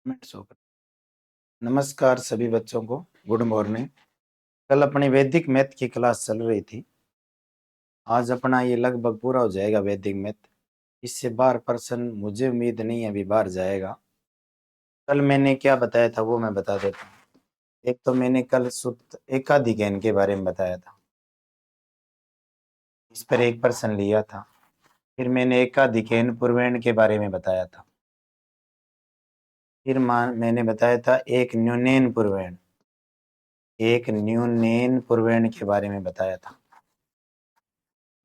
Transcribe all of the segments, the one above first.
Minute show कर। नमस्कार सभी बच्चों को, गुड मॉर्निंग। कल अपनी वैदिक मैथ की क्लास चल रही थी। आज अपना ये लगभग पूरा हो जाएगा वैदिक मैथ। इससे 12% मुझे उम्मीद नहीं है अभी बाहर जाएगा। कल मैंने क्या बताया था वो मैं बता देता हूँ। एक तो मैंने कल सूत्र एकाधिकैन के बारे में बताया था, इस पर 1% लिया था। फिर मैंने एकाधिकैन पूर्वेण के बारे में बताया था। फिर मैंने बताया था एक न्यूनेन पूर्वेण के बारे में बताया था,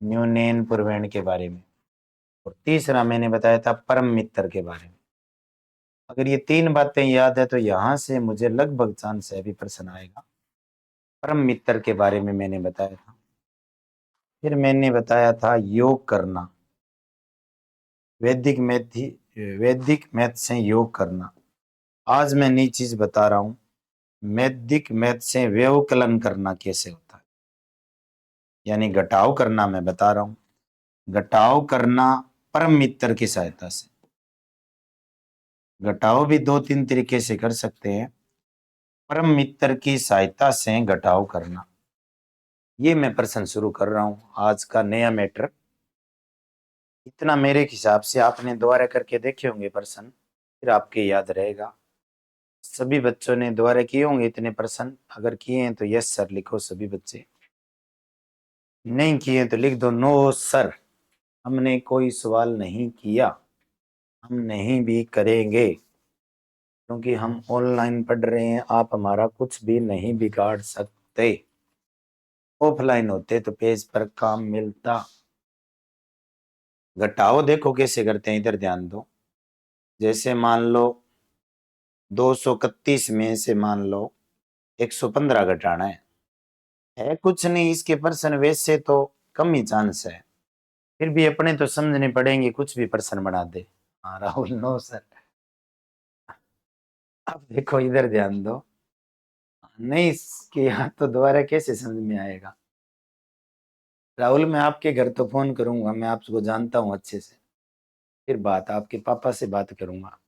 न्यूनेन पूर्वेण के बारे में। और तीसरा मैंने बताया था परम मित्र के बारे में। अगर ये 3 बातें याद है तो यहाँ से मुझे लगभग चांस है अभी प्रश्न आएगा। परम मित्र के बारे में मैंने बताया था। फिर मैंने बताया था योग करना, वैदिक मैथ से योग करना। आज मैं नई चीज बता रहा हूँ, वैदिक मैथ से व्यवकलन करना कैसे होता है, यानी घटाव करना मैं बता रहा हूँ। घटाव करना परम मित्र की सहायता से। घटाव भी 2-3 तरीके से कर सकते हैं। परम मित्र की सहायता से घटाव करना, ये मैं प्रश्न शुरू कर रहा हूं। आज का नया मैटर इतना मेरे हिसाब से आपने दोबारा करके देखे होंगे प्रश्न, फिर आपके याद रहेगा। सभी बच्चों ने दोबारा किए होंगे इतने प्रश्न। अगर किए हैं तो यस सर लिखो सभी बच्चे, नहीं किए तो लिख दो नो सर, हमने कोई सवाल नहीं किया, हम नहीं भी करेंगे, क्योंकि हम ऑनलाइन पढ़ रहे हैं। आप हमारा कुछ भी नहीं बिगाड़ सकते। ऑफलाइन होते तो पेज पर काम मिलता। घटाओ देखो कैसे करते हैं, इधर ध्यान दो। जैसे मान लो 231 में से मान लो 115 घटाना है कुछ नहीं। इसके प्रश्न वैसे तो कम ही चांस है, फिर भी अपने तो समझने पड़ेंगे, कुछ भी प्रश्न बना दे। हाँ राहुल नो सर। अब देखो इधर ध्यान दो, नहीं इसके यहाँ तो दोबारा कैसे समझ में आएगा। राहुल मैं आपके घर तो फोन करूंगा, मैं आपको जानता हूँ अच्छे से, फिर बात आपके पापा से बात करूंगा।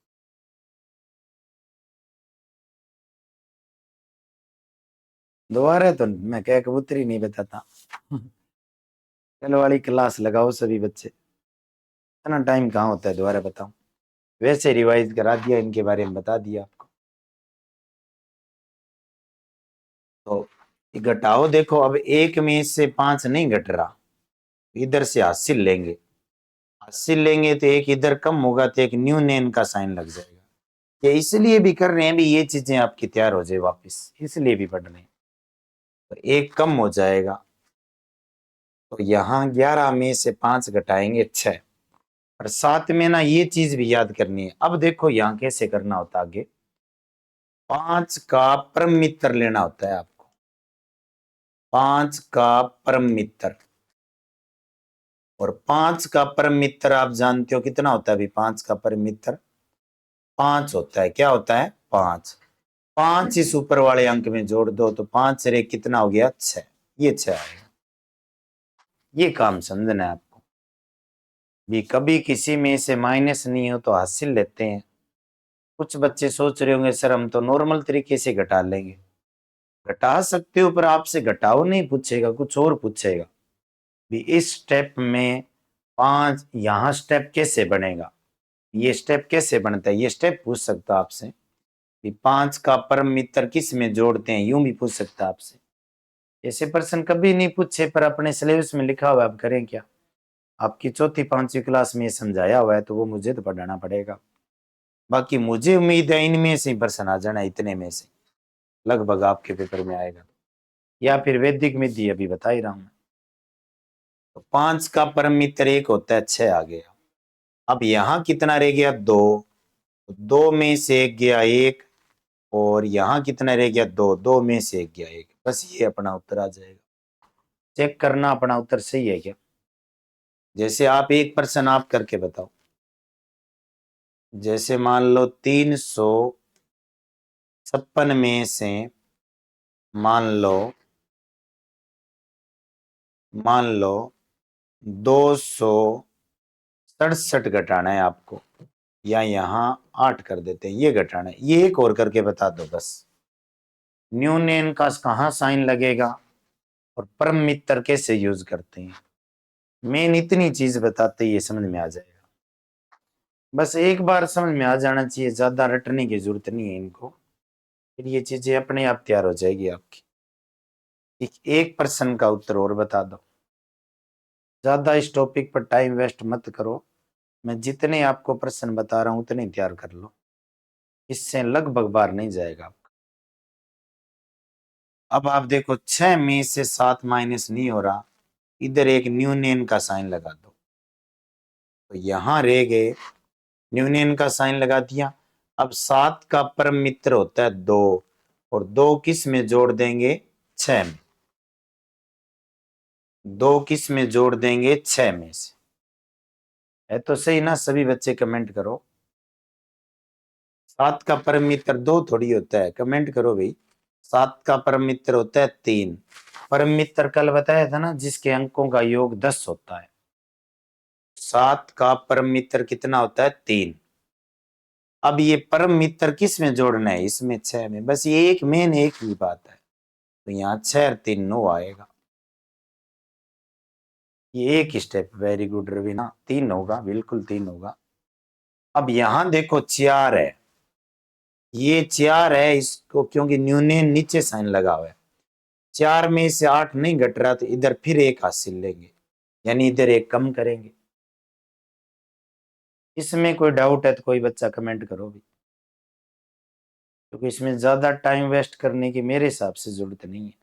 दोबारा तो मैं क्या कबूतरी नहीं बताता। कल वाली क्लास लगाओ सभी बच्चे, इतना टाइम कहाँ होता है दोबारा बताओ। वैसे रिवाइज करा दिया, इनके बारे में बता दिया आपको। तो ये घटाओ देखो, अब एक में से 5 नहीं घट रहा, इधर से हासिल लेंगे। हासिल लेंगे तो एक इधर कम होगा तो एक न्यू नेन का साइन लग जाएगा। ये इसलिए भी कर रहे हैं भी ये चीजें आपकी तैयार हो जाए वापस, इसलिए भी पढ़ रहे हैं। तो एक कम हो जाएगा, तो यहाँ 11 में से 5 घटाएंगे 6। और साथ में ना ये चीज भी याद करनी है। अब देखो यहाँ कैसे करना होता आगे, 5 का परम मित्र लेना होता है आपको। 5 का परम मित्र, और 5 का परम मित्र आप जानते हो कितना होता है अभी। 5 का परम मित्र 5 होता है। क्या होता है? 5। 5 इस ऊपर वाले अंक में जोड़ दो तो 5 रे कितना हो गया? 6। ये 6 आएगा। ये काम समझना है आपको भी। कभी किसी में से माइनस नहीं हो तो हासिल लेते हैं। कुछ बच्चे सोच रहे होंगे सर हम तो नॉर्मल तरीके से घटा लेंगे। घटा सकते हो, पर आपसे घटाओ नहीं पूछेगा, कुछ और पूछेगा भी। इस स्टेप में 5, यहां स्टेप कैसे बनेगा, ये स्टेप कैसे बनता है, ये स्टेप पूछ सकता आपसे कि 5 का परम मित्र किस में जोड़ते हैं, यूं भी पूछ सकता आपसे। ऐसे प्रश्न कभी नहीं पूछे, पर अपने सिलेबस में लिखा हुआ है, आप करें क्या। आपकी 4th-5वीं क्लास में ये समझाया हुआ है तो वो मुझे तो पढ़ाना पड़ेगा। बाकी मुझे उम्मीद है इनमें से प्रश्न आ जाना, इतने में से लगभग आपके पेपर में आएगा, या फिर वैदिक में दी अभी बता ही रहा हूं। तो 5 का परम मित्र 1 होता है, 6 आ गया। अब यहां कितना रह गया? 2। 2 में से 1 गया 1, और यहां कितना रह गया? 2। 2 में से 1 गया 1। बस ये अपना उत्तर आ जाएगा। चेक करना अपना उत्तर सही है क्या। जैसे आप एक प्रश्न आप करके बताओ। जैसे मान लो 356 में से मान लो 267 घटाना है आपको। या यहाँ 8 कर देते हैं, ये घटाना है। ये एक और करके बता दो बस। न्यूनयन का कहाँ साइन लगेगा और परम मित्र कैसे यूज करते हैं, मेन इतनी चीज बताते ही ये समझ में आ जाएगा। बस एक बार समझ में आ जाना चाहिए, ज्यादा रटने की जरूरत नहीं है इनको, फिर ये चीजें अपने आप तैयार हो जाएगी आपकी। एक प्रश्न का उत्तर और बता दो, ज्यादा इस टॉपिक पर टाइम वेस्ट मत करो। मैं जितने आपको प्रश्न बता रहा हूं उतने तैयार कर लो, इससे लगभग बार नहीं जाएगा आपका। अब आप देखो 6 में से 7 माइनस नहीं हो रहा, इधर एक न्यूनयन का साइन लगा दो, तो यहां रह गए, न्यूनयन का साइन लगा दिया। अब 7 का परम मित्र होता है 2, और 2 किस में जोड़ देंगे, 6 में। 2 किस में जोड़ देंगे, 6 में से। है तो सही ना, सभी बच्चे कमेंट करो। 7 का परम मित्र 2 थोड़ी होता है, कमेंट करो भाई। 7 का परम मित्र होता है 3। परम मित्र कल बताया था ना, जिसके अंकों का योग 10 होता है। 7 का परम मित्र कितना होता है, 3। अब ये परम मित्र किस में जोड़ना है, इसमें 6 में। बस ये एक मेन एक ही बात है, तो यहाँ 6 और 3 9 आएगा। ये एक स्टेप, वेरी गुड रवीना, 3 होगा, बिल्कुल 3 होगा। अब यहां देखो 4 है, ये 4 है, इसको क्योंकि न्यूनयन नीचे साइन लगा हुआ है, 4 में से 8 नहीं घट रहा, तो इधर फिर एक हासिल लेंगे, यानी इधर एक कम करेंगे। इसमें कोई डाउट है तो कोई बच्चा कमेंट करो भी, क्योंकि इसमें ज्यादा टाइम वेस्ट करने की मेरे हिसाब से जरूरत नहीं है।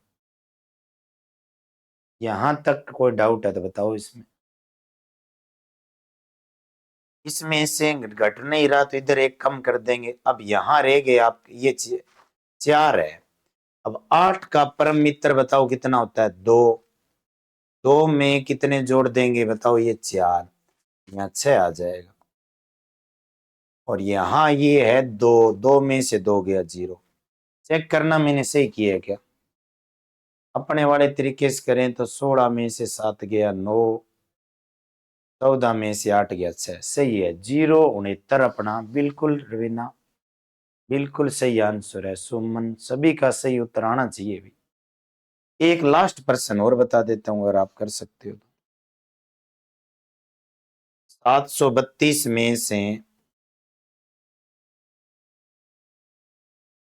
यहां तक कोई डाउट है तो बताओ इसमें। इसमें से घट नहीं रहा तो इधर एक कम कर देंगे। अब यहां रह गए आप, ये 4 है। अब 8 का परम मित्र बताओ कितना होता है, 2। 2 में कितने जोड़ देंगे बताओ, ये 4, यहाँ 6 आ जाएगा। और यहाँ ये है 2, 2 में से 2 गया 0। चेक करना मैंने सही किया है क्या। अपने वाले तरीके से करें तो 16 में से 7 गया 9, 14 में से 8 गया 6, सही है। 069 अपना, बिल्कुल रवीना, बिल्कुल सही आंसर है। सुमन, सभी का सही उत्तर आना चाहिए भी। एक लास्ट प्रश्न और बता देता हूं, अगर आप कर सकते हो तो। 732 में से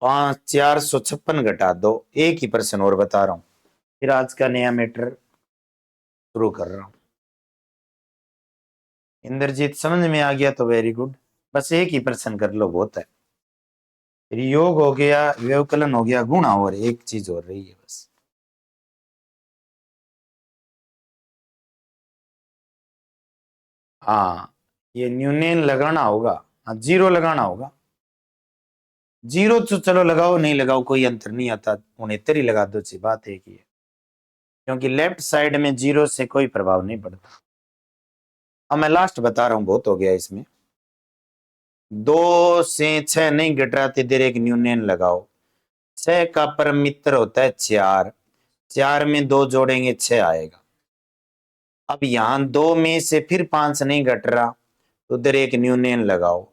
456 घटा दो। एक ही प्रश्न और बता रहा हूं, फिर आज का नया मैटर शुरू कर रहा हूं। इंद्रजीत समझ में आ गया तो वेरी गुड, बस एक ही प्रश्न कर लो, बहुत है। फिर योग हो गया, व्यवकलन हो गया, गुणा, और एक चीज हो रही है बस। हाँ, ये न्यूनयन लगाना होगा। हाँ, 0 लगाना होगा। 0 तो चलो लगाओ, नहीं लगाओ कोई अंतर नहीं आता, 69 ही लगा दो, सी बात एक ही है, क्योंकि लेफ्ट साइड में 0 से कोई प्रभाव नहीं पड़ता। अब मैं लास्ट बता रहा हूं, बहुत हो गया इसमें। 2 से 6 नहीं घट रहा, तो इधर एक न्यूनयन लगाओ। 6 का परम मित्र होता है 4, 4 में 2 जोड़ेंगे 6 आएगा। अब यहां 2 में से फिर 5 नहीं घट रहा, तो उधर एक न्यूनयन लगाओ।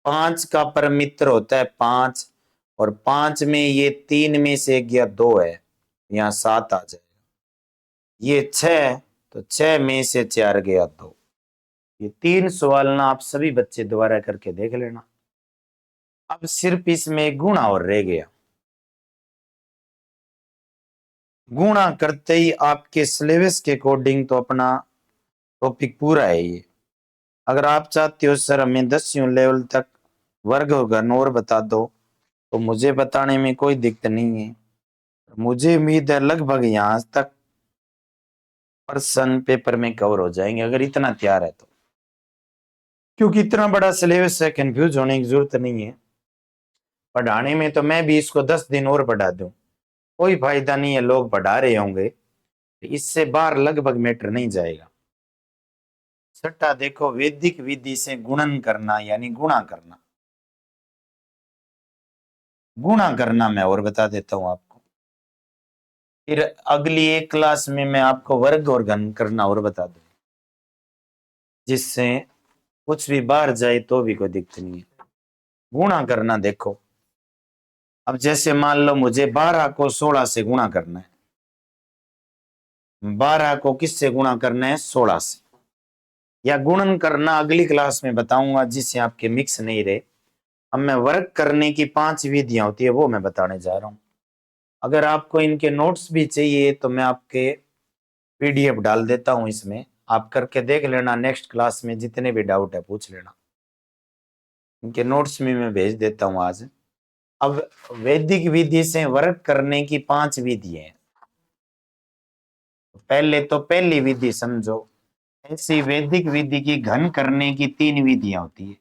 5 का परम मित्र होता है 5, और 5 में ये 3 में से गया 2 है, यहाँ 7 आ जाएगा। ये 6, तो 6 में से 4 गया 2। ये 3 सवाल ना आप सभी बच्चे दोबारा करके देख लेना। अब सिर्फ इसमें एक गुणा और रह गया। गुणा करते ही आपके सिलेबस के अकॉर्डिंग तो अपना टॉपिक पूरा है ये। अगर आप चाहते हो सर हमें 10वीं लेवल तक वर्ग और घन और बता दो, तो मुझे बताने में कोई दिक्कत नहीं है। मुझे उम्मीद है लगभग यहाँ तक प्रश्न पेपर में कवर हो जाएंगे, अगर इतना तैयार है तो। क्योंकि इतना बड़ा सिलेबस है, कंफ्यूज होने की जरूरत नहीं है। पढ़ाने में तो मैं भी इसको 10 दिन और पढ़ा दूं, कोई फायदा नहीं है, लोग पढ़ा रहे होंगे, इससे बाहर लगभग मैटर नहीं जाएगा। छठा देखो, वैदिक विधि से गुणन करना, यानी गुणा करना। गुणा करना मैं और बता देता हूं आपको, फिर अगली एक क्लास में मैं आपको वर्ग और घन करना और बता दूं, जिससे कुछ भी बाहर जाए तो भी कोई दिक्कत नहीं है। गुणा करना देखो, अब जैसे मान लो मुझे 12 को 16 से गुणा करना है, 12 को किससे गुणा करना है? 16 से। या गुणन करना अगली क्लास में बताऊंगा, जिससे आपके मिक्स नहीं रहे। अब मैं वर्क करने की 5 विधियां होती है वो मैं बताने जा रहा हूं। अगर आपको इनके नोट्स भी चाहिए तो मैं आपके पीडीएफ डाल देता हूं इसमें, आप करके देख लेना। नेक्स्ट क्लास में जितने भी डाउट है पूछ लेना, इनके नोट्स में मैं भेज देता हूं आज। अब वैदिक विधि से वर्क करने की 5 विधि है। पहले तो पहली विधि समझो। ऐसी वैदिक विधि की घन करने की 3 विधियां होती है।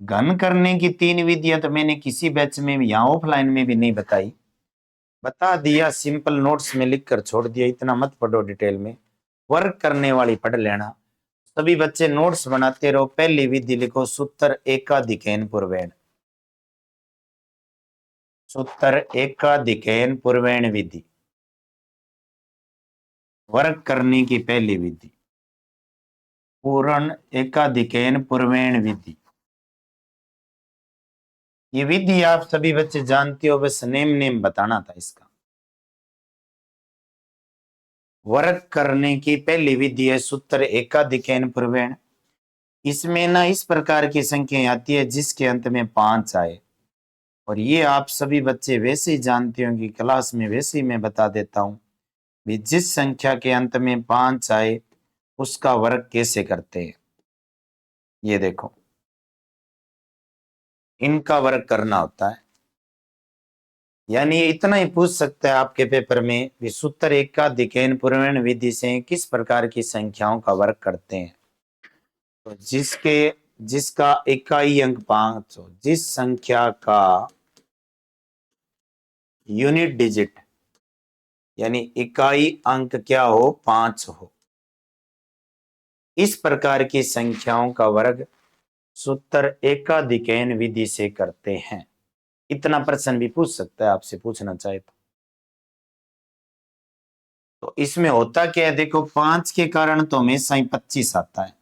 घन करने की 3 विधियां तो मैंने किसी बैच में भी, यहाँ ऑफलाइन में भी नहीं बताई, बता दिया, सिंपल नोट्स में लिख कर छोड़ दिया। इतना मत पढ़ो डिटेल में, वर्क करने वाली पढ़ लेना। सभी बच्चे नोट्स बनाते रहो। पहली विधि लिखो, सूत्र एकाधिकैन पूर्वेण। सूत्र एकाधिकैन पूर्वेण विधि, वर्क करने की पहली विधि। पूर्ण एकाधिकैन पूर्वेण विधि, ये विधि आप सभी बच्चे जानते हो, बस नेम नेम बताना था इसका। वर्क करने की पहली विधि है सूत्र एकाधिकैन पूर्वेण। इसमें ना इस प्रकार की संख्या आती है जिसके अंत में 5 आए, और ये आप सभी बच्चे वैसे ही जानते हो कि क्लास में वैसे ही मैं बता देता हूं भी, जिस संख्या के अंत में 5 आए उसका वर्ग कैसे करते हैं। ये देखो, इनका वर्ग करना होता है। यानी इतना ही पूछ सकता है आपके पेपर में भी, सूत्र एकाधिकैन पूर्वेण विधि से किस प्रकार की संख्याओं का वर्ग करते हैं। तो जिसका इकाई अंक 5 हो, जिस संख्या का यूनिट डिजिट यानी इकाई अंक क्या हो? 5 हो, इस प्रकार की संख्याओं का वर्ग सूत्र एकाधिकैन विधि से करते हैं। इतना प्रश्न भी पूछ सकता है आपसे, पूछना चाहे तो इसमें होता क्या है देखो, 5 के कारण तो हमेशा ही 25 आता है।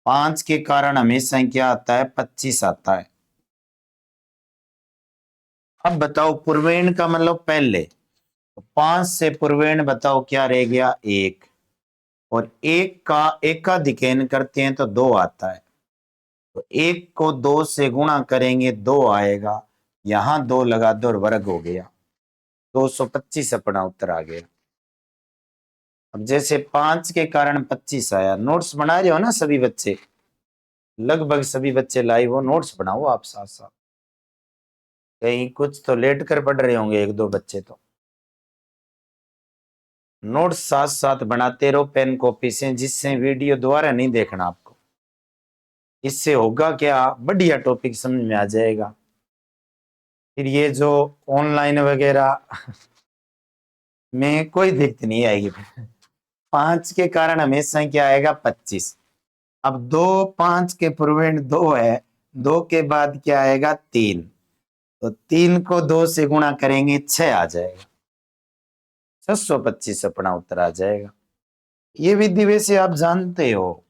5 के कारण हमेशा ही क्या आता है? 25 आता है। अब बताओ पूर्वेण का मतलब पहले, तो 5 से पूर्वेण बताओ क्या रह गया? 1। और 1 का एकाधिकैन करते हैं तो 2 आता है। तो 1 को 2 से गुणा करेंगे 2 आएगा, यहां 2 लगा दो और वर्ग हो गया, 225 अपना उत्तर आ गया। अब जैसे 5 के कारण 25 आया, नोट्स बना रहे हो ना सभी बच्चे? लगभग सभी बच्चे लाइव हो, नोट्स बनाओ आप साथ साथ। कहीं कुछ तो लेट कर पढ़ रहे होंगे, एक दो बच्चे तो। नोट्स साथ साथ बनाते रहो पेन कॉपी से, जिससे वीडियो दोबारा नहीं देखना आपको। इससे होगा क्या? बढ़िया टॉपिक समझ में आ जाएगा। फिर ये जो ऑनलाइन वगैरह में कोई दिक्कत नहीं आएगी। 5 के कारण हमेशा क्या आएगा? 25। अब 2, 5 के पूर्वेण 2 है, 2 के बाद क्या आएगा? 3। तो 3 को 2 से गुणा करेंगे 6 आ जाएगा, 625 अपना उत्तर आ जाएगा। ये विधि वैसे आप जानते हो,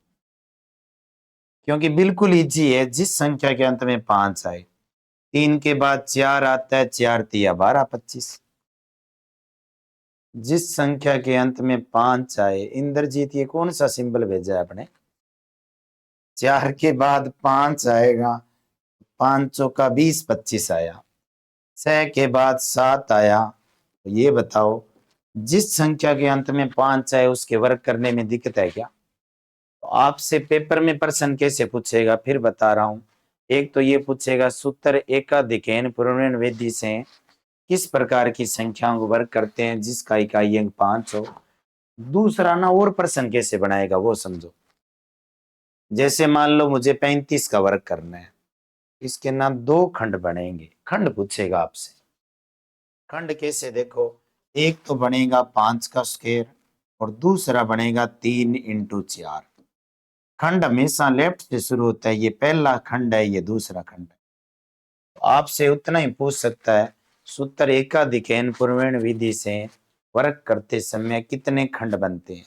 क्योंकि बिल्कुल इजी है। जिस संख्या के अंत में 5 आए, 3 के बाद 4 आता है, 4 तिया 12, 25। जिस संख्या के अंत में 5 आए, इंद्रजीत ये कौन सा सिंबल भेजा है आपने? 4 के बाद 5 आएगा, 5 चौका 20, 25 आया। 6 के बाद 7 आया। तो ये बताओ, जिस संख्या के अंत में 5 आए उसके वर्ग करने में दिक्कत है क्या? तो आपसे पेपर में प्रश्न कैसे पूछेगा, फिर बता रहा हूं। एक तो ये पूछेगा, सूत्र एकाधिकैन पूर्वेण विधि से किस प्रकार की संख्याओं को वर्ग करते हैं जिसका इकाई अंक 5 हो। दूसरा ना, और प्रश्न कैसे बनाएगा वो समझो। जैसे मान लो मुझे 35 का वर्ग करना है, इसके ना 2 खंड बनेंगे। खंड पूछेगा आपसे, खंड कैसे देखो, एक तो बनेगा 5 का स्क्वायर और दूसरा बनेगा 3 × 4। खंड हमेशा लेफ्ट से शुरू होता है, ये पहला खंड है, ये दूसरा खंड है। तो आपसे उतना ही पूछ सकता है, सूत्र एकाधिकैन पूर्वेण विधि से वर्ग करते समय कितने खंड बनते हैं।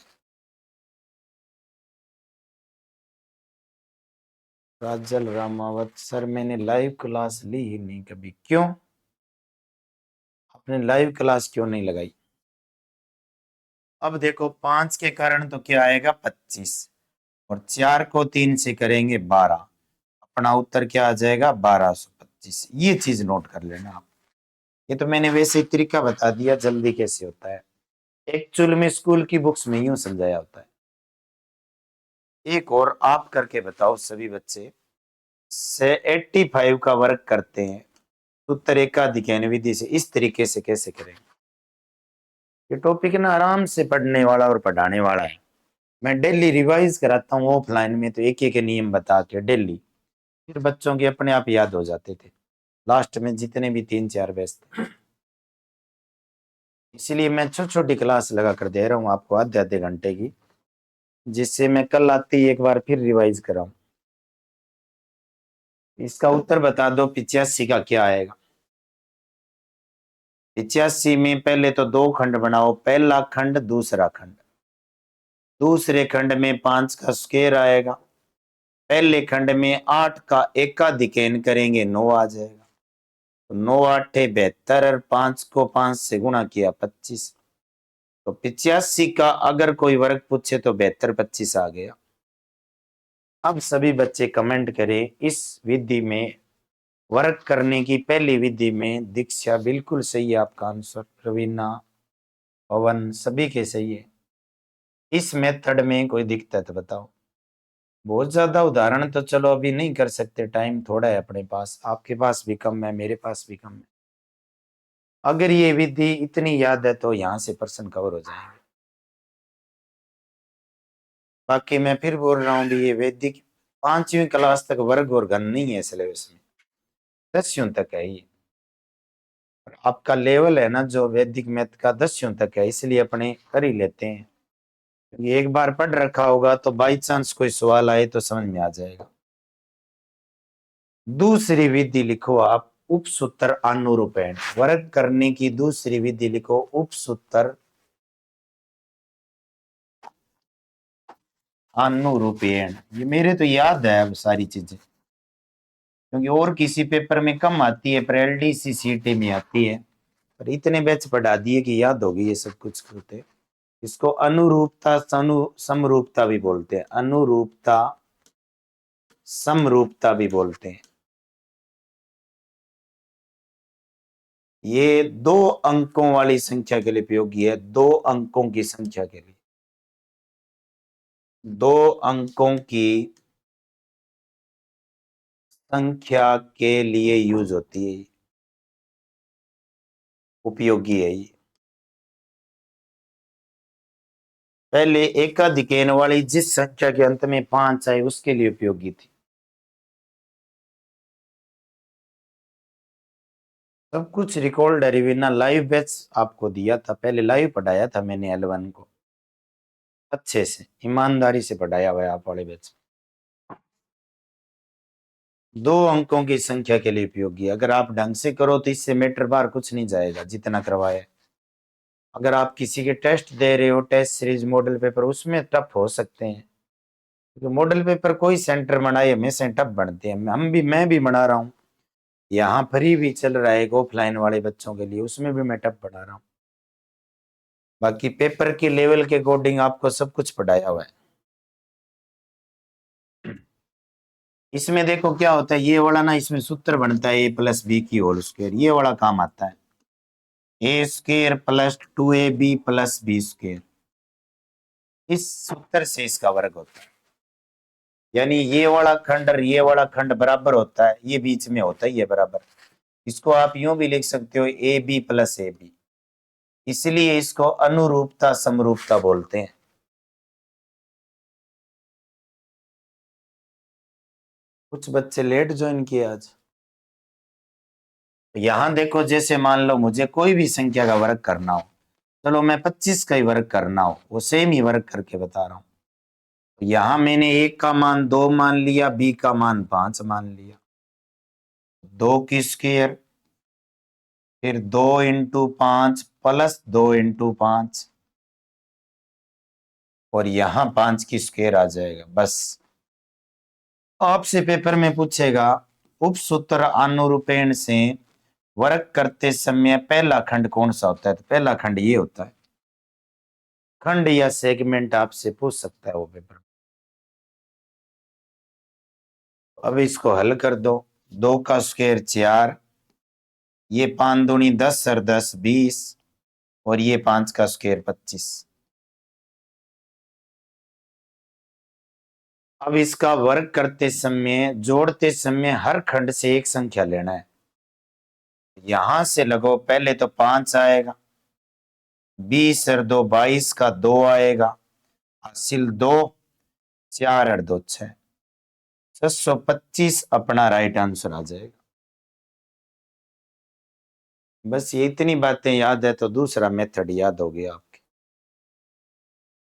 राजल रामावत सर, मैंने लाइव क्लास ली ही नहीं कभी। क्यों? आपने लाइव क्लास क्यों नहीं लगाई? अब देखो, 5 के कारण तो क्या आएगा? 25, और 4 को 3 से करेंगे 12। अपना उत्तर क्या आ जाएगा? 1225। ये चीज नोट कर लेना आप। ये तो मैंने वैसे ही तरीका बता दिया जल्दी कैसे होता है। एक्चुअल में स्कूल की बुक्स में यूं समझाया होता है। एक और आप करके बताओ सभी बच्चे। से 85 का वर्ग करते हैं, उत्तर एकाधिकैन विधि से इस तरीके से कैसे करेंगे? ये टॉपिक ना आराम से पढ़ने वाला और पढ़ाने वाला है। मैं डेली रिवाइज कराता हूँ ऑफलाइन में, तो एक एक नियम बता के डेली, फिर बच्चों के अपने आप याद हो जाते थे लास्ट में, जितने भी 3-4 बैच थे। इसलिए मैं छोटी छोटी क्लास लगा कर दे रहा हूँ आपको, आधे आधे घंटे की, जिससे मैं कल आती एक बार फिर रिवाइज कराऊं। इसका उत्तर बता दो, 85 का क्या आएगा? 85 में पहले तो 2 खंड बनाओ, पहला खंड दूसरा खंड। दूसरे खंड में 5 का स्क्वायर आएगा। पहले खंड में 8 का एकाधिकैन करेंगे, 9 आ जाएगा। तो 9 8 72, और 5 को 5 से गुणा किया 25। तो 85 का अगर कोई वर्ग पूछे तो 72 25 आ गया। अब सभी बच्चे कमेंट करें, इस विधि में वर्क करने की पहली विधि में दीक्षा बिल्कुल सही है आपका आंसर। रवीना, पवन, सभी के सही है। इस मेथड में कोई दिक्कत बताओ? बहुत ज्यादा उदाहरण तो चलो अभी नहीं कर सकते, टाइम थोड़ा है अपने पास, आपके पास भी कम है, मेरे पास भी कम है। अगर ये विधि इतनी याद है तो यहाँ से प्रश्न कवर हो जाएंगे। बाकी मैं फिर बोल रहा हूँ भी, ये वैदिक 5वीं क्लास तक वर्ग और घन नहीं है सिलेबस में, 10वीं तक है ये। आपका लेवल है ना जो वैदिक मैथ का, 10वीं तक है, इसलिए अपने कर ही लेते हैं। ये एक बार पढ़ रखा होगा तो बाई चांस कोई सवाल आए तो समझ में आ जाएगा। दूसरी विधि लिखो आप, उपसूत्र अनुरूपेण। वर्ग करने की दूसरी विधि लिखो, उपसूत्र अनुरूपेण। ये मेरे तो याद है अब सारी चीजें, क्योंकि और किसी पेपर में कम आती है, पर एलडीसी सीटी में आती है। पर इतने बैच पढ़ा दिए कि याद होगी ये सब कुछ होते। इसको अनुरूपता समरूपता भी बोलते हैं, अनुरूपता समरूपता भी बोलते हैं। ये 2 अंकों वाली संख्या के लिए उपयोगी है, 2 अंकों की संख्या के लिए, 2 अंकों की संख्या के लिए यूज होती है, उपयोगी है ये। पहले एकाधिकैन वाली जिस संख्या के अंत में 5 आए उसके लिए उपयोगी थी। सब कुछ रिकॉर्ड है, रिवीना लाइव बैच आपको दिया था, पहले लाइव पढ़ाया था मैंने L1 को, अच्छे से ईमानदारी से पढ़ाया हुआ है आप वाले बैच। 2 अंकों की संख्या के लिए उपयोगी, अगर आप ढंग से करो तो इससे मीटर बार कुछ नहीं जाएगा जितना करवाया। अगर आप किसी के टेस्ट दे रहे हो, टेस्ट सीरीज मॉडल पेपर, उसमें टफ हो सकते हैं, क्योंकि मॉडल पेपर कोई सेंटर बनाए हमेशा टफ बनते हैं। मैं भी बना रहा हूँ, यहाँ फ्री भी चल रहा है ऑफलाइन वाले बच्चों के लिए, उसमें भी मैं टफ पढ़ा रहा हूँ। बाकी पेपर के लेवल के अकॉर्डिंग आपको सब कुछ पढ़ाया हुआ है। इसमें देखो क्या होता है, ये वाला ना, इसमें सूत्र बनता है a+b की होल स्क्वायर, ये वाला काम आता है, a² + 2ab + b²। इस सूत्र से इसका वर्ग होता है, यानी ये वाला खंड और ये वाला खंड बराबर होता है, ये बीच में होता है ये बराबर। इसको आप यूं भी लिख सकते हो, ab + ab। इसलिए इसको अनुरूपता समरूपता बोलते हैं। कुछ बच्चे लेट ज्वाइन किए आज। यहां देखो, जैसे मान लो मुझे कोई भी संख्या का वर्ग करना हो, चलो मैं 25 का ही वर्ग करना हो, वो सेम ही वर्ग करके बता रहा हूं। यहां मैंने 1 का मान 2 मान लिया, b का मान 5 मान लिया, 2 की स्क्वायर, फिर 2 × 5 + 2 × 5, और यहां 5 की स्क्वायर आ जाएगा, बस। आपसे पेपर में पूछेगा उपसूत्र अनुरूपेण से वर्ग करते समय पहला खंड कौन सा होता है, तो पहला खंड ये होता है। खंड या सेगमेंट आपसे पूछ सकता है वो पेपर। अब इसको हल कर दो। 2 का स्क्वायर 4, ये 5 दूनी 10 और 10 20, और ये 5 का स्क्वायर 25। अब इसका वर्ग करते समय, जोड़ते समय हर खंड से एक संख्या लेना है। यहां से लगो, पहले तो 5 आएगा, 20 और 2 22 का 2 आएगा, हासिल 2, 4 और 2 6, 625 अपना राइट आंसर आ जाएगा। बस ये इतनी बातें याद है तो दूसरा मेथड याद हो गया आपके।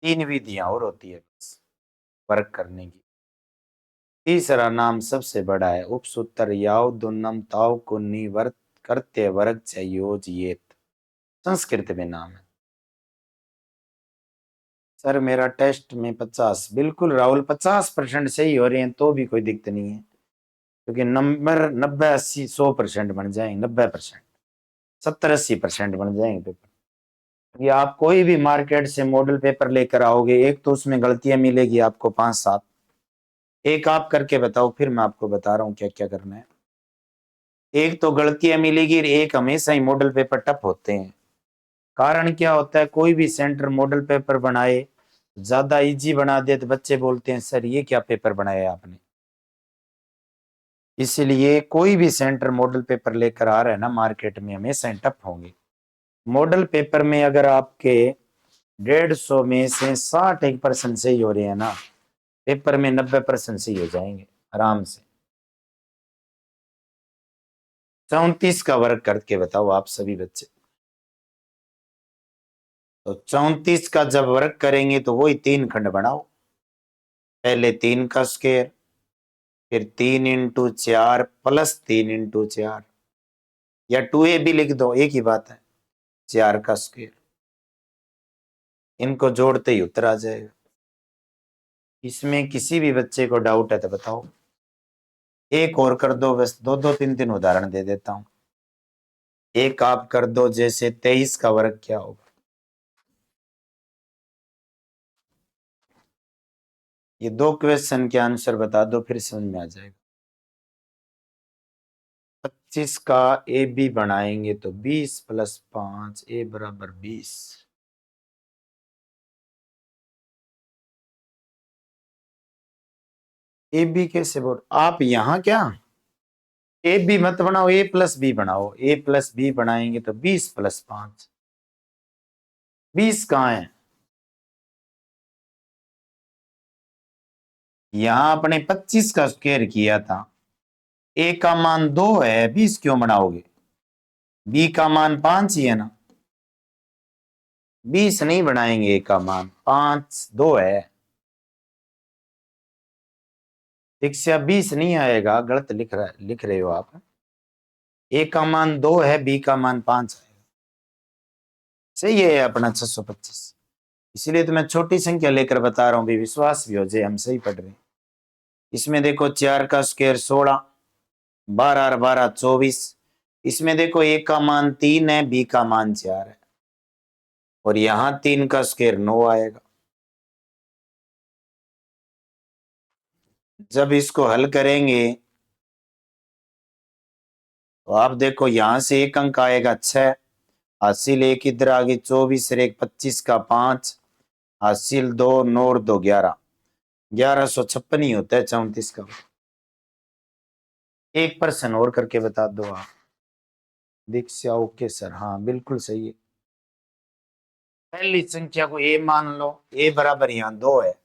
3 विधियां और होती है बस वर्ग करने की। तीसरा नाम सबसे बड़ा है, उपसूत्र याव दुन्नम ताव कुन्नी वर्त करते वर्ग योजियेत, संस्कृत में नाम है। सर मेरा टेस्ट में 50, बिल्कुल राहुल 50% सही हो रहे हैं तो भी कोई दिक्कत नहीं है, क्योंकि नंबर 90 80 100% बन जाएंगे, 90% 70 80% बन जाएंगे पेपर। कि आप कोई भी मार्केट से मॉडल पेपर लेकर आओगे, एक तो उसमें गलतियां मिलेगी आपको 5 7। एक आप करके बताओ, फिर मैं आपको बता रहा हूँ क्या क्या करना है। एक तो गलतियां मिलेगी, एक हमेशा ही मॉडल पेपर टफ होते हैं। कारण क्या होता है, कोई भी सेंटर मॉडल पेपर बनाए, ज्यादा इजी बना दे तो बच्चे बोलते हैं सर ये क्या पेपर बनाया आपने। इसलिए कोई भी सेंटर मॉडल पेपर लेकर आ रहा है ना मार्केट में, हमेशा टफ होंगे। मॉडल पेपर में अगर आपके 150 में से 60% सही हो रहे हैं ना, पेपर में 90% सही हो जाएंगे आराम से। 34 का वर्ग करके बताओ आप सभी बच्चे। तो 34 का जब वर्ग करेंगे तो वही 3 खंड बनाओ। पहले 3 का स्क्वायर, फिर 3 इंटू 4 प्लस 3 इंटू 4, या 2a भी लिख दो, एक ही बात है, 4 का स्क्वायर। इनको जोड़ते ही उत्तर आ जाएगा। इसमें किसी भी बच्चे को डाउट है तो बताओ। एक और कर दो, बस 2 2 3 3 उदाहरण दे देता हूं। एक आप कर दो, जैसे 23 का वर्ग क्या होगा। ये 2 क्वेश्चन के आंसर बता दो, फिर समझ में आ जाएगा। 25 का ए बी बनाएंगे तो 20 प्लस 5 ए बराबर 20। ए बी कैसे बोल आप, यहां क्या ए बी मत बनाओ, ए प्लस बी बनाओ। ए प्लस बी बनाएंगे तो 20 प्लस 5, 20 कहाँ है। यहां अपने 25 का स्क्वायर किया था, ए का मान 2 है, 20 क्यों बनाओगे। बी का मान 5 ही है ना, 20 नहीं बनाएंगे, ए का मान 5 2 है। ठीक से 20 नहीं आएगा, गलत लिख रहे हो आप। ए का मान 2 है, बी का मान 5 है, सही है अपना 625। इसीलिए तो मैं छोटी संख्या लेकर बता रहा हूं भी, विश्वास भी हो जाए हम सही पढ़ रहे हैं। इसमें देखो 4 का स्क्वायर 16, 12 और 12 24। इसमें देखो ए का मान 3 है, बी का मान 4 है, और यहां 3 का स्क्वायर 9 आएगा। जब इसको हल करेंगे तो आप देखो यहां से एक अंक आएगा 6, हासिल 1 इधर आ गई 24 और 1 25 का 5, हासिल 2 9 और 2 11, 1156 ही होता है 34 का। एक प्रश्न और करके बता दो आप। दीक्षा ओके सर, हाँ बिल्कुल सही है। पहली संख्या को ए मान लो, ए बराबर यहां 2 है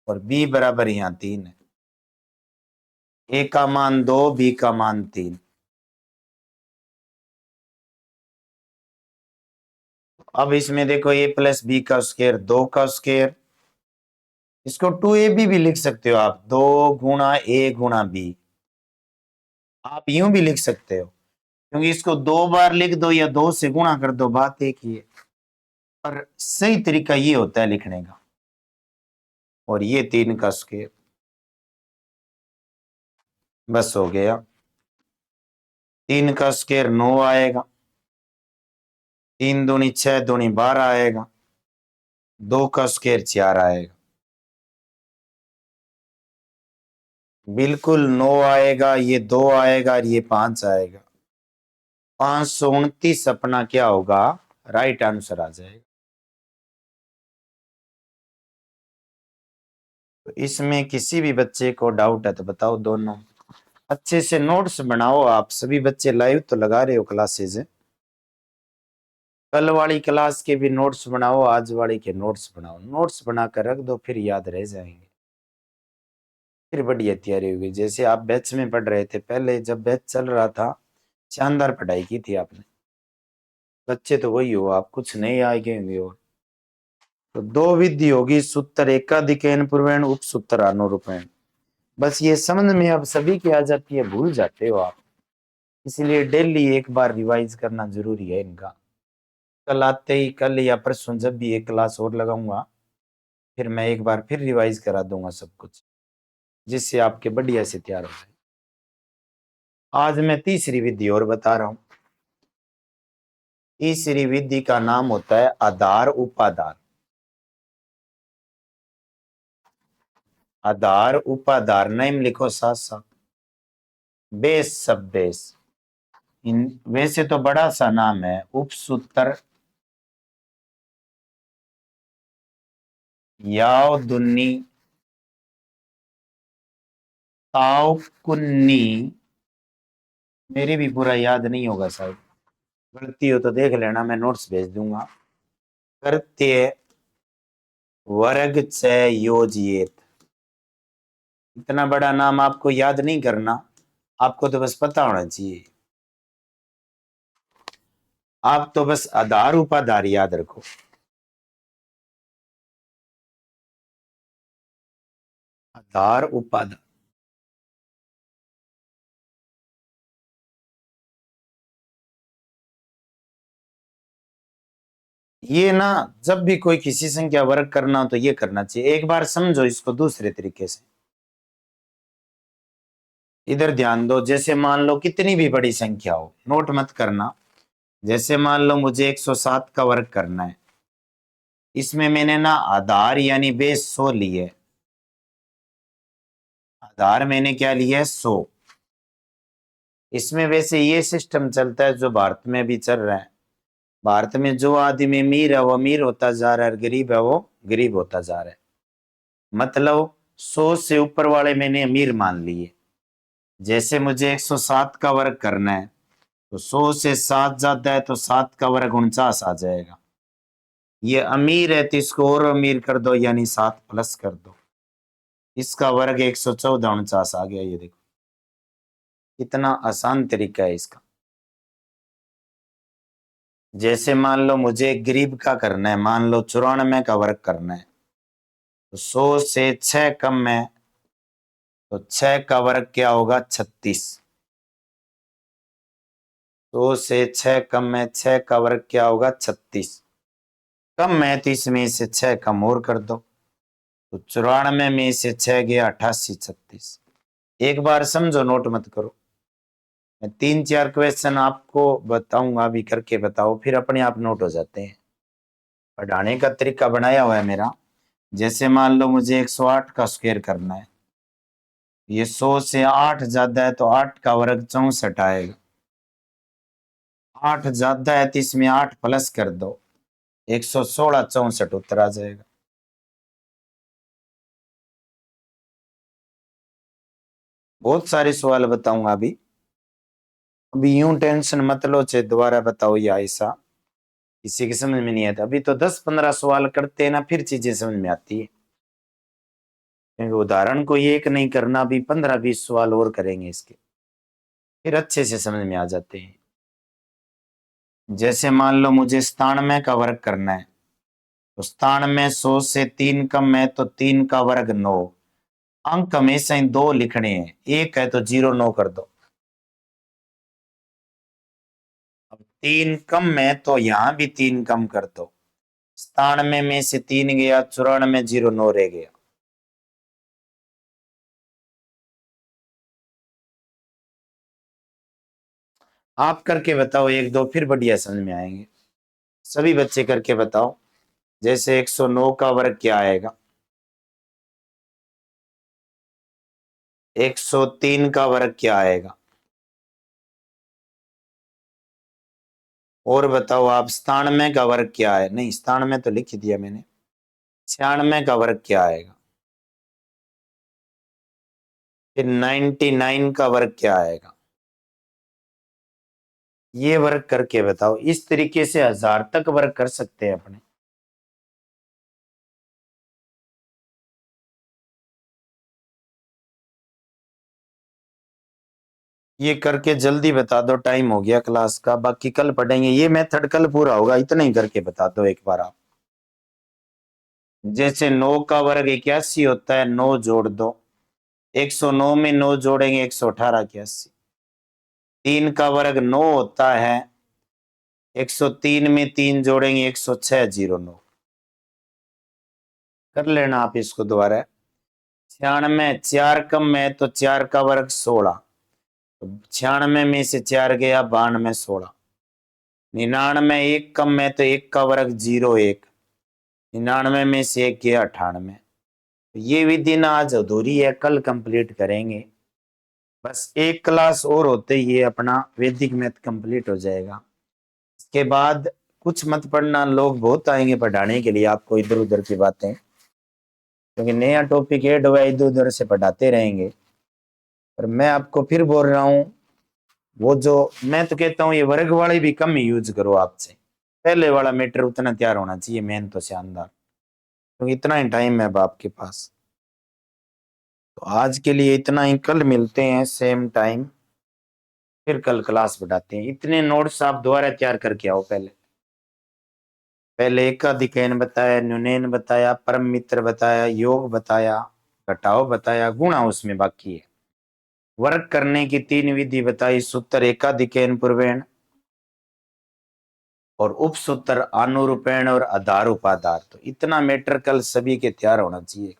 और बी बराबर यहां 3 है। ए का मान 2, बी का मान 3। अब इसमें देखो ए प्लस बी का स्क्वायर 2 का स्क्वायर, इसको 2ab भी लिख सकते हो आप, 2 गुणा ए गुणा बी। आप यूं भी लिख सकते हो, क्योंकि इसको 2 बार लिख दो या 2 से गुणा कर दो, बात एक ही है। पर सही तरीका ये होता है लिखने का। और ये 3 का स्क्वायर, बस हो गया। 3 का स्क्वायर 9 आएगा, 3 दूनी 6 दूनी 12 आएगा, 2 का स्क्वायर 4 आएगा, बिल्कुल 9 आएगा, ये 2 आएगा और ये 5 आएगा। 529 अपना क्या होगा, राइट आंसर आ जाएगा। तो इसमें किसी भी बच्चे को डाउट है तो बताओ दोनों। अच्छे से नोट्स बनाओ, आप सभी बच्चे लाइव तो लगा रहे हो क्लासेज, कल वाली क्लास के भी नोट्स बनाओ, आज वाली के नोट्स बनाओ, नोट्स बनाकर रख दो, फिर याद रह जाएंगे, फिर बढ़िया तैयारी होगी। जैसे आप बैच में पढ़ रहे थे, पहले जब बैच चल रहा था शानदार पढ़ाई की थी आपने, बच्चे तो वही हो, आप कुछ नहीं आगे होंगे। और तो दो विधि होगी, सूत्र एकाधिकैन पूर्वेण उप सूत्र अनुरूपेण, बस ये समझ में अब सभी की आ जाती है, भूल जाते हो आप, इसलिए डेली एक बार रिवाइज करना जरूरी है इनका। कल आते ही, कल या परसों जब भी एक क्लास और लगाऊंगा, फिर मैं एक बार फिर रिवाइज करा दूंगा सब कुछ, जिससे आपके बढ़िया से तैयार हो जाए। आज मैं तीसरी विधि और बता रहा हूं। तीसरी विधि का नाम होता है आधार उपाधार। आधार उपाधार नेम लिखो साथ साथ, बेस सब बेस। इन वैसे तो बड़ा सा नाम है, उपसूत्र याव दुन्नी ताव कुन्नी, मेरी भी पूरा याद नहीं होगा शायद, गलती हो तो देख लेना, मैं नोट्स भेज दूंगा। कृत्य वर्ग च योजियेत। इतना बड़ा नाम आपको याद नहीं करना, आपको तो बस पता होना चाहिए, आप तो बस आधार उपाधार याद रखो। आधार उपाधार, ये ना जब भी कोई किसी संख्या वर्ग करना हो तो ये करना चाहिए, एक बार समझो इसको दूसरे तरीके से। इधर ध्यान दो, जैसे मान लो कितनी भी बड़ी संख्या हो, नोट मत करना, जैसे मान लो मुझे 107 का वर्ग करना है, इसमें मैंने ना आधार यानी बेस 100 लिए, आधार मैंने क्या लिया है 100। इसमें वैसे ये सिस्टम चलता है जो भारत में भी चल रहा है, भारत में जो आदमी अमीर है वो अमीर होता जा रहा है, और गरीब है वो गरीब होता जा रहा है। मतलब 100 से ऊपर वाले मैंने अमीर मान लिए। जैसे मुझे 107 का वर्ग करना है, तो 100 से 7 जाता है तो 7 का वर्ग 49 आ जाएगा। ये अमीर है तो इसको और अमीर कर दो, यानी 7 प्लस कर दो, इसका वर्ग 114 49 आ गया। ये देखो कितना आसान तरीका है इसका। जैसे मान लो मुझे गरीब का करना है, मान लो 94 का वर्ग करना है, तो 100 से 6 कम है, तो 6 का वर्ग क्या होगा 36। 100 से 6 कम है, 6 का वर्ग क्या होगा 36। कम है तो इसमें से 6 कम और कर दो, तो 94 में से 6 गया 88 36। एक बार समझो, नोट मत करो, मैं 3 4 क्वेश्चन आपको बताऊंगा, अभी करके बताओ, फिर अपने आप नोट हो जाते हैं। पढ़ाने का तरीका बनाया हुआ है मेरा। जैसे मान लो मुझे 108 का स्क्वायर करना है, ये 100 से 8 ज्यादा है तो 8 का वर्ग 64 आएगा, 8 ज्यादा है तो इसमें 8 प्लस कर दो, 116 64 उत्तर आ जाएगा। बहुत सारे सवाल बताऊंगा अभी यूं टेंशन मत लो, चाहे दोबारा बताओ या ऐसा, किसी की समझ में नहीं आता, अभी तो 10 15 सवाल करते हैं ना, फिर चीजें समझ में आती है, क्योंकि उदाहरण को एक नहीं करना, अभी 15 20 सवाल और करेंगे इसके, फिर अच्छे से समझ में आ जाते हैं। जैसे मान लो मुझे 97 का वर्ग करना है, तो 97 100 से 3 कम है तो 3 का वर्ग 9, अंक हमेशा इन दो लिखने हैं, एक है तो 0 9 कर दो। अब 3 कम है तो यहां भी 3 कम कर दो, 97 में से 3 गया, 94 0 9 रह गया। आप करके बताओ एक दो, फिर बढ़िया समझ में आएंगे। सभी बच्चे करके बताओ। जैसे 109 का वर्ग क्या आएगा, 103 का वर्ग क्या आएगा, और बताओ आप 97 का वर्ग क्या है, नहीं 97 तो लिख दिया मैंने, 96 का वर्ग क्या आएगा, फिर 99 का वर्ग क्या आएगा। ये वर्ग करके बताओ। इस तरीके से 1000 तक वर्ग कर सकते हैं अपने। ये करके जल्दी बता दो, टाइम हो गया क्लास का, बाकी कल पढ़ेंगे। ये मेथड कल पूरा होगा, इतना ही करके बता दो एक बार आप। जैसे 9 का वर्ग 81 होता है, 9 जोड़ दो, 109 में 9 जोड़ेंगे 118 81। 3 का वर्ग 9 होता है, 103 में 3 जोड़ेंगे 106 09। कर लेना आप इसको दोबारा। 96 4 कम है तो 4 का वर्ग 16, तो 96 में से 4 गया 92 16। 99 एक कम है तो 1 का वर्ग 01, 99 में से 1 गया 98। ये विधि ना आज अधूरी है, कल कंप्लीट करेंगे। बस एक क्लास और होते ही ये अपना वैदिक मैथ कंप्लीट हो जाएगा। इसके बाद कुछ मत पढ़ना, लोग बहुत आएंगे पढ़ाने के लिए आपको इधर उधर की बातें, क्योंकि नया टॉपिक ऐड हुआ है, इधर उधर से पढ़ाते रहेंगे। पर मैं आपको फिर बोल रहा हूँ, वो जो मैं तो कहता हूँ ये वर्ग वाले भी कम ही यूज करो आपसे, पहले वाला मैटर उतना तैयार होना चाहिए, मेन तो शानदार, क्योंकि इतना ही टाइम है अब आपके पास। तो आज के लिए इतना ही, कल मिलते हैं सेम टाइम, फिर कल क्लास बढ़ाते हैं। इतने नोट्स आप दोबारा तैयार करके आओ। पहले पहले एकाधिकैन बताया, न्यूनैन बताया, परम मित्र बताया, योग बताया, घटाओ बताया, गुणा उसमें बाकी है। वर्ग करने की 3 विधि बताई, सूत्र एकाधिकैन पूर्वेण, और उपसूत्र आनुरूपेण और आधार उपाधार। तो इतना मैटर कल सभी के तैयार होना चाहिए।